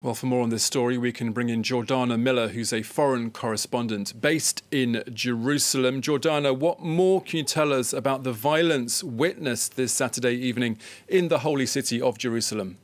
Well, for more on this story, we can bring in Jordana Miller, who's a foreign correspondent based in Jerusalem. Jordana, what more can you tell us about the violence witnessed this Saturday evening in the holy city of Jerusalem?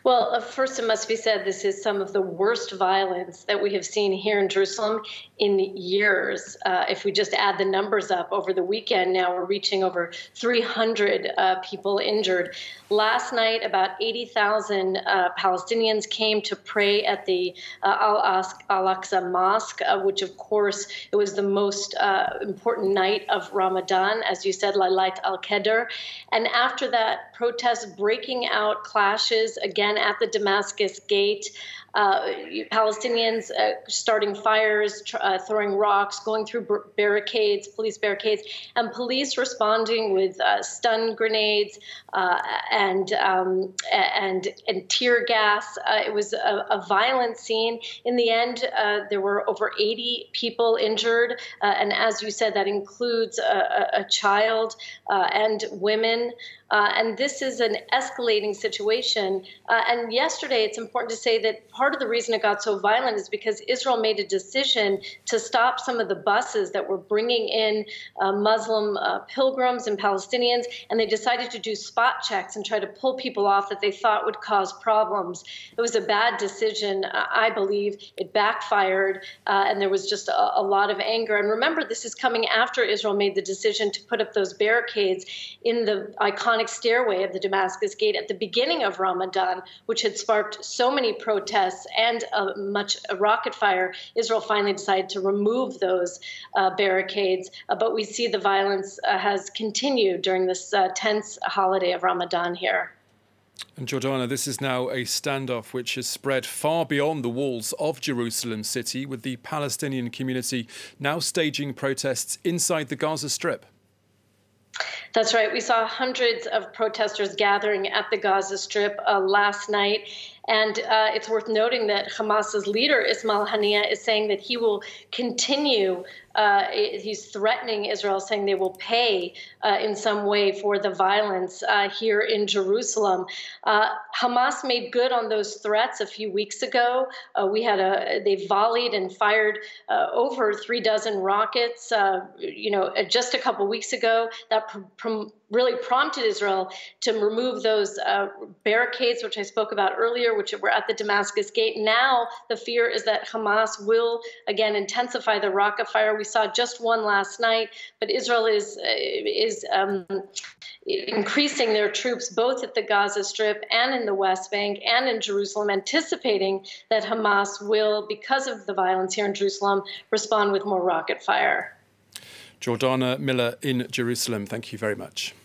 Well, first it must be said, this is some of the worst violence that we have seen here in Jerusalem in years. If we just add the numbers up over the weekend, now we're reaching over 300 people injured. Last night, about 80,000 Palestinians came to pray at the Al-Aqsa mosque, which, of course, it was the most important night of Ramadan, as you said, Laylat al-Qadr. And after that, protests breaking out, clashes again at the Damascus gate. Palestinians starting fires, throwing rocks, going through barricades, police barricades, and police responding with stun grenades and tear gas. It was a violent scene. In the end, there were over 80 people injured, and as you said, that includes a child and women. And this is an escalating situation. And yesterday, it's important to say that part of the reason it got so violent is because Israel made a decision to stop some of the buses that were bringing in Muslim pilgrims and Palestinians, and they decided to do spot checks and try to pull people off that they thought would cause problems. It was a bad decision, I believe. It backfired, and there was just a lot of anger. And remember, this is coming after Israel made the decision to put up those barricades in the iconic stairway of the Damascus gate at the beginning of Ramadan, which had sparked so many protests and a rocket fire. Israel finally decided to remove those barricades, but we see the violence has continued during this tense holiday of Ramadan here. And Jordana, this is now a standoff which has spread far beyond the walls of Jerusalem city, with the Palestinian community now staging protests inside the Gaza Strip. That's right. We saw hundreds of protesters gathering at the Gaza Strip last night. And it's worth noting that Hamas's leader, Ismail Haniyeh, is saying that he will continue. He's threatening Israel, saying they will pay in some way for the violence here in Jerusalem. Hamas made good on those threats a few weeks ago. They volleyed and fired over 36 rockets. Just a couple weeks ago, that really prompted Israel to remove those barricades, which I spoke about earlier, which were at the Damascus gate. Now the fear is that Hamas will again intensify the rocket fire. We saw just one last night, but Israel is increasing their troops both at the Gaza Strip and in the West Bank and in Jerusalem, anticipating that Hamas will, because of the violence here in Jerusalem, respond with more rocket fire. Jordana Miller in Jerusalem, thank you very much.